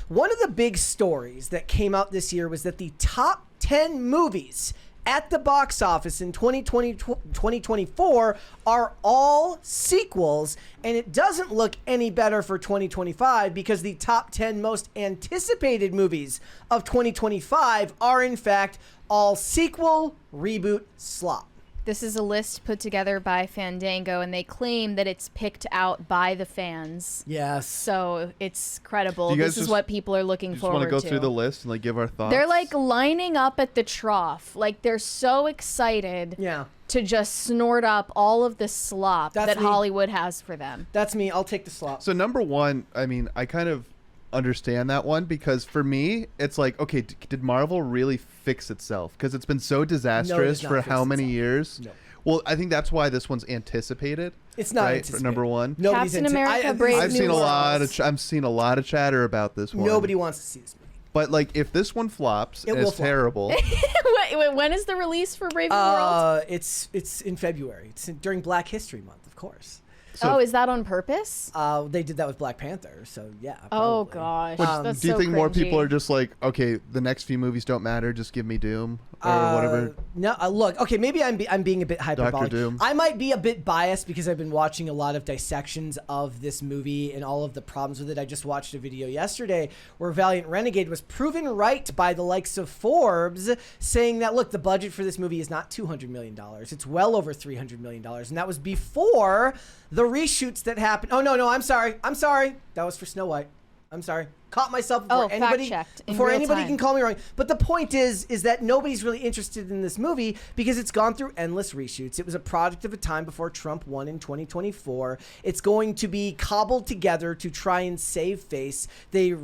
one of the big stories that came out this year was that the top 10 movies at the box office in 2024 are all sequels, and it doesn't look any better for 2025 because the top 10 most anticipated movies of 2025 are in fact all sequel, reboot, slop. This is a list put together by Fandango, and they claim that it's picked out by the fans. Yes. So it's credible. This is what people are looking forward to. Just want to go through the list and like give our thoughts? They're like lining up at the trough. Like they're so excited to just snort up all of the slop that Hollywood has for them. That's me. I'll take the slop. So number one, I mean, I kind of understand that one because for me it's like, okay, did Marvel really fix itself? Because it's been so disastrous for how many years? No. Well, I think that's why this one's anticipated. It's not anticipated. For number one. Captain America Brave I've seen a lot of chatter about this one. Nobody wants to see this movie. But like, if this one flops, it's terrible. Wait, when is the release for Brave New World? It's in February. It's during Black History Month, of course. So, is that on purpose? They did that with Black Panther, so yeah. Probably. Oh gosh, that's do you so think cringy. more people are just like, okay, the next few movies don't matter, just give me Doom or whatever? No, look, okay, maybe I'm being a bit hyperbolic. Dr. Doom. I might be a bit biased because I've been watching a lot of dissections of this movie and all of the problems with it. I just watched a video yesterday where Valiant Renegade was proven right by the likes of Forbes, saying that, look, the budget for this movie is not $200 million. It's well over $300 million, and that was before the reshoots that happened. Oh, no, I'm sorry. That was for Snow White. I'm sorry. Caught myself before anybody can call me wrong. But the point is that nobody's really interested in this movie because it's gone through endless reshoots. It was a product of a time before Trump won in 2024. It's going to be cobbled together to try and save face. They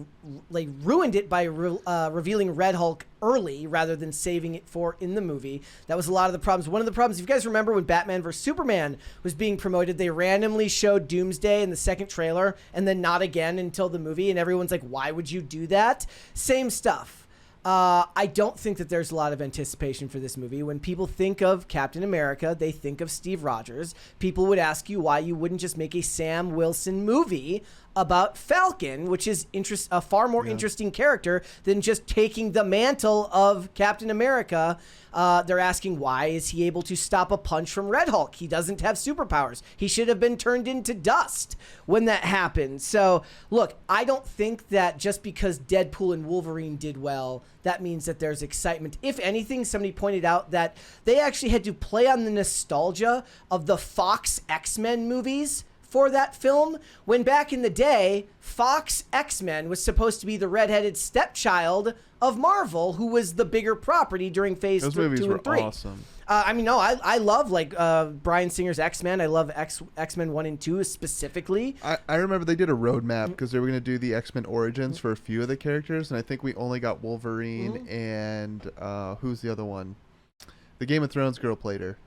ruined it by revealing Red Hulk early rather than saving it for in the movie. That was a lot of the problems. One of the problems, if you guys remember when Batman vs. Superman was being promoted, they randomly showed Doomsday in the second trailer and then not again until the movie, and everyone's like, why would you do that? Same stuff. I don't think that there's a lot of anticipation for this movie. When people think of Captain America, they think of Steve Rogers. People would ask you why you wouldn't just make a Sam Wilson movie about Falcon, which is a far more interesting character than just taking the mantle of Captain America. They're asking, why is he able to stop a punch from Red Hulk? He doesn't have superpowers. He should have been turned into dust when that happened. So, look, I don't think that just because Deadpool and Wolverine did well, that means that there's excitement. If anything, somebody pointed out that they actually had to play on the nostalgia of the Fox X-Men movies for that film, when back in the day, Fox X-Men was supposed to be the redheaded stepchild of Marvel, who was the bigger property during phase 2 and 3. Those movies were awesome. I mean, no, I love like Bryan Singer's X-Men. I love X-Men 1 and 2 specifically. I remember they did a roadmap because they were going to do the X-Men Origins for a few of the characters, and I think we only got Wolverine and who's the other one? The Game of Thrones girl played her.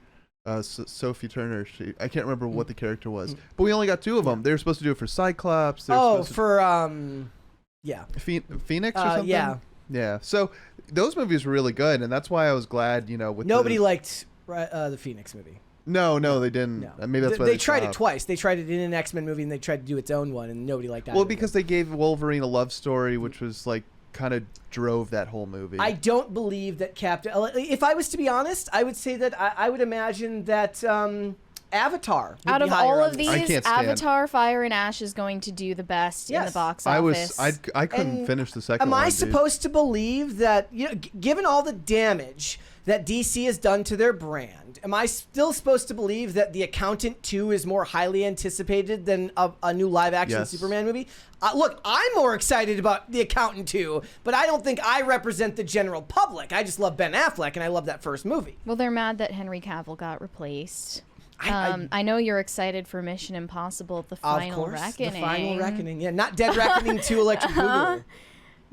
Sophie Turner. I can't remember what the character was, but we only got 2 of them. They were supposed to do it for Cyclops. Phoenix or something. Yeah. So those movies were really good, and that's why I was glad. With nobody liked the Phoenix movie. No, they didn't. No. Maybe that's why they tried it twice. They tried it in an X-Men movie, and they tried to do its own one, and nobody liked that. Well, because they gave Wolverine a love story, which was like kind of drove that whole movie. I don't believe that Captain... If I was to be honest, I would say that I would imagine that Avatar would out of all of these, Avatar Fire and Ash is going to do the best in the box office. I couldn't finish the second one. Am I supposed to believe that, given all the damage that DC has done to their brand, am I still supposed to believe that The Accountant 2 is more highly anticipated than a new live-action Superman movie? Look, I'm more excited about The Accountant 2, but I don't think I represent the general public. I just love Ben Affleck, and I love that first movie. Well, they're mad that Henry Cavill got replaced. I know you're excited for Mission Impossible: The Final Reckoning. The Final Reckoning, yeah, not Dead Reckoning 2 Electric Boogaloo.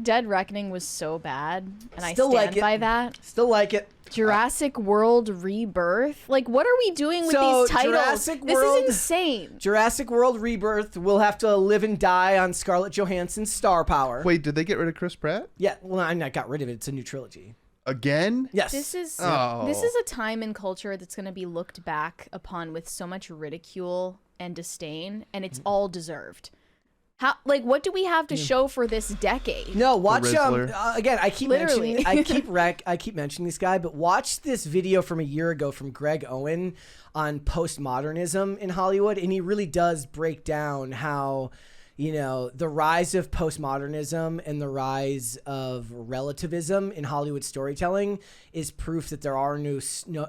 Dead Reckoning was so bad, and I stand by that. Still like it. Jurassic World Rebirth. Like, what are we doing with these titles? This is insane. Jurassic World Rebirth will have to live and die on Scarlett Johansson's star power. Wait, did they get rid of Chris Pratt? Yeah, well, I got rid of it. It's a new trilogy. Again? Yes. This is a time in culture that's going to be looked back upon with so much ridicule and disdain, and it's all deserved. How, like, what do we have to show for this decade? No, watch again. I keep mentioning this guy, but watch this video from a year ago from Greg Owen on postmodernism in Hollywood, and he really does break down how, you know, the rise of postmodernism and the rise of relativism in Hollywood storytelling is proof that there are no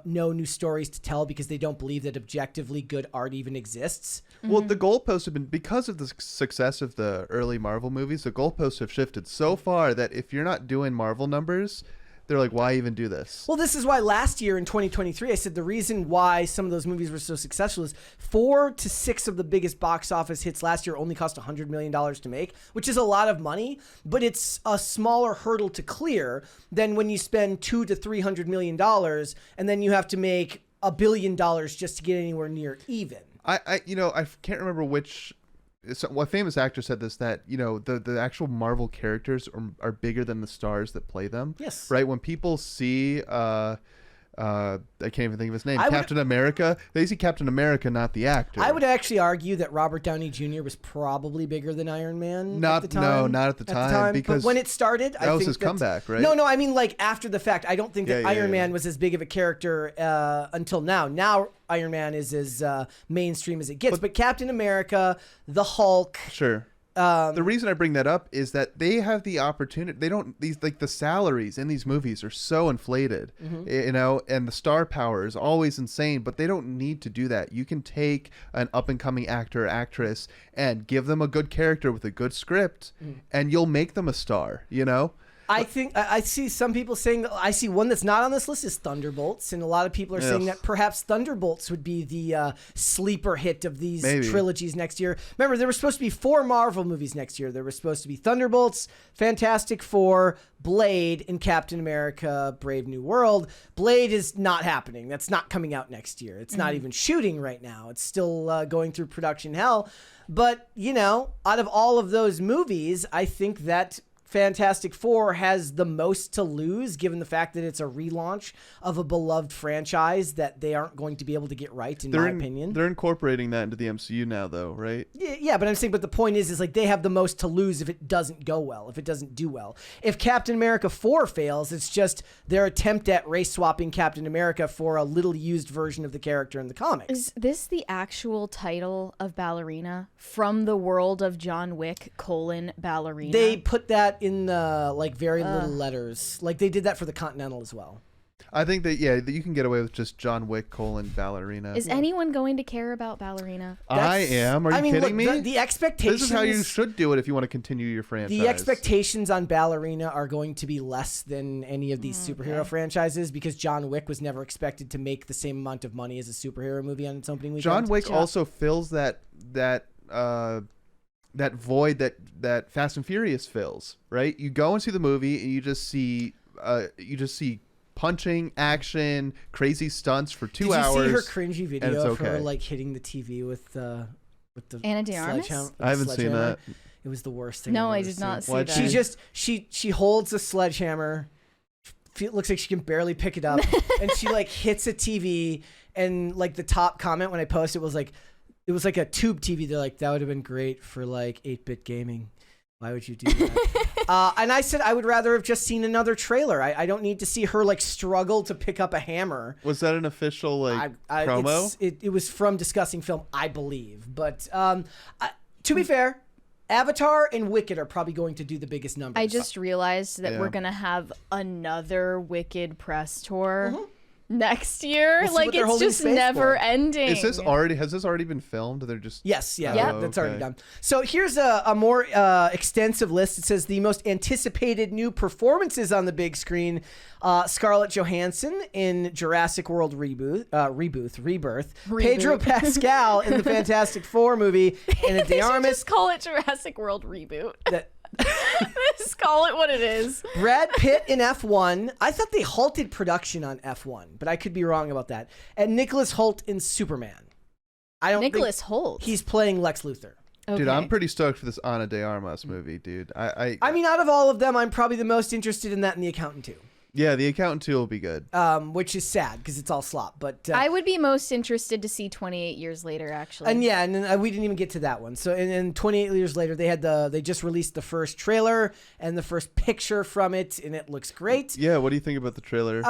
new stories to tell because they don't believe that objectively good art even exists. Well, the goalposts have been, because of the success of the early Marvel movies, the goalposts have shifted so far that if you're not doing Marvel numbers, they're like, why even do this? Well, this is why last year in 2023, I said the reason why some of those movies were so successful is 4 to 6 of the biggest box office hits last year only cost $100 million to make, which is a lot of money, but it's a smaller hurdle to clear than when you spend $200 to $300 million and then you have to make $1 billion just to get anywhere near even. I can't remember which. A famous actor said this, that, you know, the actual Marvel characters are bigger than the stars that play them. Yes. Right? When people see I can't even think of his name, Captain America, they see Captain America, not the actor. I would actually argue that Robert Downey Jr. was probably bigger than Iron Man at the time. No, not at the time. Because but when it started, that was his comeback, right? No, I mean, like, after the fact. I don't think that Iron Man was as big of a character until now. Now Iron Man is as mainstream as it gets. But Captain America, the Hulk. Sure. The reason I bring that up is that they have the opportunity. The salaries in these movies are so inflated, you know, and the star power is always insane, but they don't need to do that. You can take an up and coming actor or actress and give them a good character with a good script and you'll make them a star, you know? I think I see some people saying that. I see one that's not on this list is Thunderbolts, and a lot of people are saying that perhaps Thunderbolts would be the sleeper hit of these trilogies next year. Remember, there were supposed to be 4 Marvel movies next year. There were supposed to be Thunderbolts, Fantastic Four, Blade, and Captain America: Brave New World. Blade is not happening. That's not coming out next year. It's not even shooting right now. It's still going through production hell. But, you know, out of all of those movies, I think that Fantastic Four has the most to lose, given the fact that it's a relaunch of a beloved franchise that they aren't going to be able to get right, in my opinion. They're incorporating that into the MCU now, though, right? Yeah, but I'm saying, but the point is like they have the most to lose if it doesn't go well, if it doesn't do well. If Captain America 4 fails, it's just their attempt at race swapping Captain America for a little used version of the character in the comics. Is this the actual title of Ballerina? From the world of John Wick, Ballerina? They put that in the like very little letters. Like they did that for the Continental as well. I think that you can get away with just John Wick: Ballerina. Is anyone going to care about Ballerina? I am. Are you kidding me? The expectations. This is how you should do it if you want to continue your franchise. The expectations on Ballerina are going to be less than any of these superhero franchises because John Wick was never expected to make the same amount of money as a superhero movie on its opening weekend. John Wick also fills that void that Fast and Furious fills, right? You go and see the movie and you just see punching, action, crazy stunts for 2 hours. Did you see her cringy video of her okay. like hitting the TV with the Ana de Armas? I haven't seen that. It was the worst thing. No, I've I ever did not seen. see that. She holds a sledgehammer. Looks like she can barely pick it up, and she like hits a TV. And like the top comment when I posted was like, it was like a tube TV. They're like, that would have been great for like 8-bit gaming. Why would you do that? And I said I would rather have just seen another trailer. I don't need to see her like struggle to pick up a hammer. Was that an official promo? It was from Discussing Film, I believe. But to be fair, Avatar and Wicked are probably going to do the biggest numbers. I just realized that we're going to have another Wicked press tour. Next year, like it's just never ending. Has this already been filmed? They're just that's already done. So here's a more extensive list. It says the most anticipated new performances on the big screen: Scarlett Johansson in Jurassic World Rebirth, Pedro Pascal in the Fantastic Four movie, Ana de Armas. Just call it Jurassic World Reboot. Just call it what it is. Brad Pitt in F1. I thought they halted production on F1, but I could be wrong about that. And Nicholas Hoult in Superman. Nicholas Hoult. He's playing Lex Luthor. Okay. Dude, I'm pretty stoked for this Ana de Armas movie, dude. I mean, out of all of them, I'm probably the most interested in that and The Accountant too. Yeah, the Accountant 2 will be good. Which is sad because it's all slop. But I would be most interested to see 28 Years Later, actually. And yeah, and then, we didn't even get to that one. So and 28 years later, they just released the first trailer and the first picture from it, and it looks great. Yeah, what do you think about the trailer?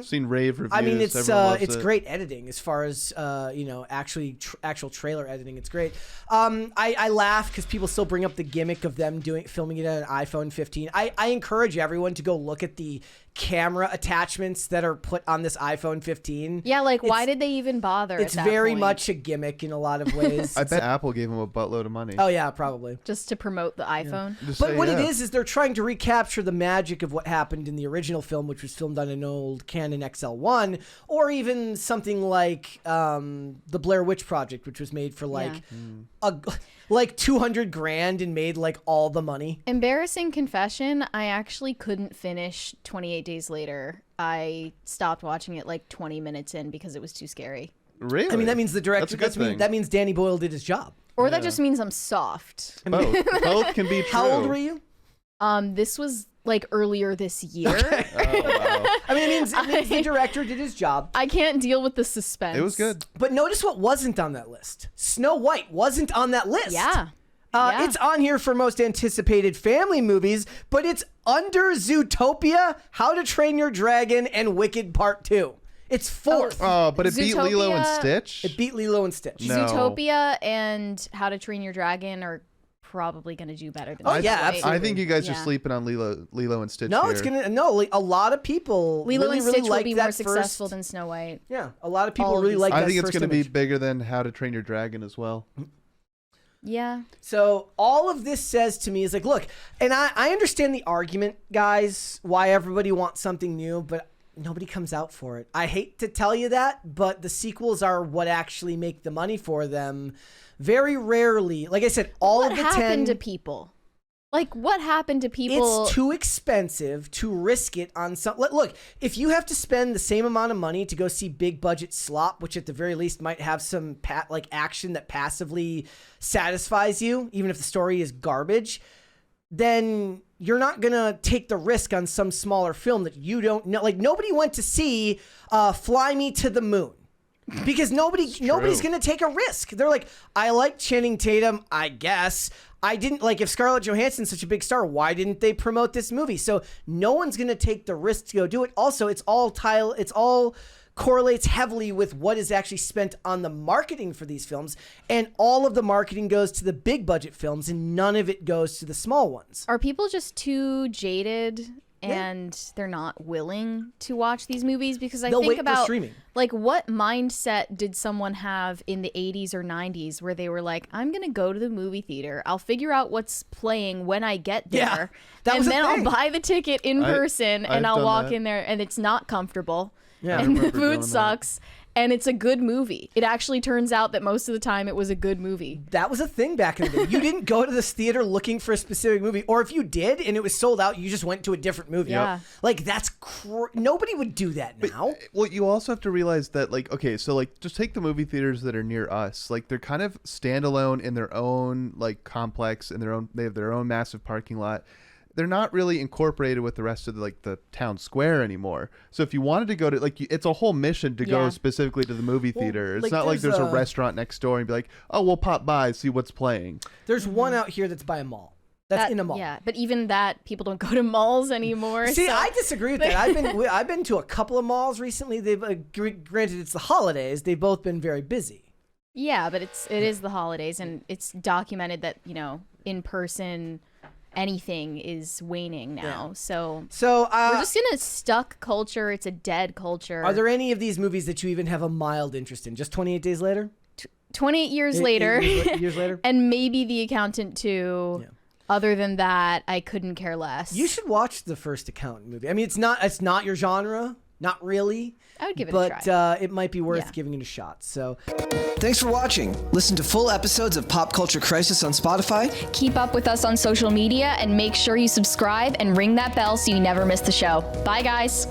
Seen rave reviews. I mean, it's great editing as far as actual trailer editing. It's great. I laugh because people still bring up the gimmick of them filming it on an iPhone 15. I encourage everyone to go look at the camera attachments that are put on this iPhone 15. Yeah, why did they even bother? It's at that very point? much a gimmick in a lot of ways. I bet Apple gave them a buttload of money. Oh yeah, probably. Just to promote the iPhone. Yeah. But what it is they're trying to recapture the magic of what happened in the original film, which was filmed on an old Canon XL1, or even something like the Blair Witch Project, which was made for like 200 grand and made all the money. Embarrassing confession, I actually couldn't finish 28 Days Later. I stopped watching it 20 minutes in because it was too scary. Really? I mean, that means the director. That means Danny Boyle did his job. Or that just means I'm soft. Both can be true. How old were you? This was earlier this year. Okay. Oh, wow. I mean, it means the director did his job. I can't deal with the suspense. It was good. But notice what wasn't on that list. Snow White wasn't on that list. Yeah. It's on here for most anticipated family movies, but it's under Zootopia, How to Train Your Dragon, and Wicked Part 2. It's fourth. Oh, but it beat Lilo and Stitch? It beat Lilo and Stitch. No. Zootopia and How to Train Your Dragon are probably going to do better than Snow yeah, White. absolutely. I think you guys are sleeping on Lilo and Stitch. No, here. it's gonna a lot of people Lilo and Stitch will be more successful successful than Snow White. Yeah, a lot of people really like that. I think it's going to be bigger than How to Train Your Dragon as well. Yeah. So all of this says to me is look, and I understand the argument, guys, why everybody wants something new, but nobody comes out for it. I hate to tell you that, but the sequels are what actually make the money for them. Very rarely, like I said, what happened to people? What happened to people? It's too expensive to risk it on some. Look, if you have to spend the same amount of money to go see big budget slop, which at the very least might have some action that passively satisfies you, even if the story is garbage, then you're not gonna take the risk on some smaller film that you don't know. Nobody went to see Fly Me to the Moon. Because nobody's going to take a risk. They're like, I like Channing Tatum, I guess. I didn't if Scarlett Johansson's such a big star, why didn't they promote this movie? So no one's going to take the risk to go do it. Also, it's all correlates heavily with what is actually spent on the marketing for these films, and all of the marketing goes to the big budget films and none of it goes to the small ones. Are people just too jaded and they're not willing to watch these movies? Because I think about what mindset did someone have in the 80s or 90s where they were like, I'm gonna go to the movie theater, I'll figure out what's playing when I get there, and then I'll buy the ticket in person and I'll walk in there and it's not comfortable, and the food sucks, and it's a good movie. It actually turns out that most of the time it was a good movie. That was a thing back in the day. You didn't go to this theater looking for a specific movie, or if you did and it was sold out, you just went to a different movie. Yeah. That's nobody would do that now. Well, you also have to realize that just take the movie theaters that are near us. They're kind of standalone in their own complex, and they have their own massive parking lot. They're not really incorporated with the rest of the town square anymore. So if you wanted to go to it's a whole mission to go specifically to the movie theater. It's not like there's a restaurant next door and be like, oh, we'll pop by, see what's playing. There's one out here that's by a mall. That's in a mall. Yeah, but even that, people don't go to malls anymore. See, I disagree with that. I've been to a couple of malls recently. They've granted it's the holidays. They've both been very busy. Yeah, but it is the holidays, and it's documented that in person anything is waning now. So we're just in a stuck culture. It's a dead culture. Are there any of these movies that you even have a mild interest in? Just 28 Days Later? 28 years later. Years later? And maybe The Accountant 2. Yeah. Other than that, I couldn't care less. You should watch the first Accountant movie. I mean, it's not your genre. Not really. I would give it a try. But it might be worth giving it a shot. So, thanks for watching. Listen to full episodes of Pop Culture Crisis on Spotify. Keep up with us on social media and make sure you subscribe and ring that bell so you never miss the show. Bye, guys.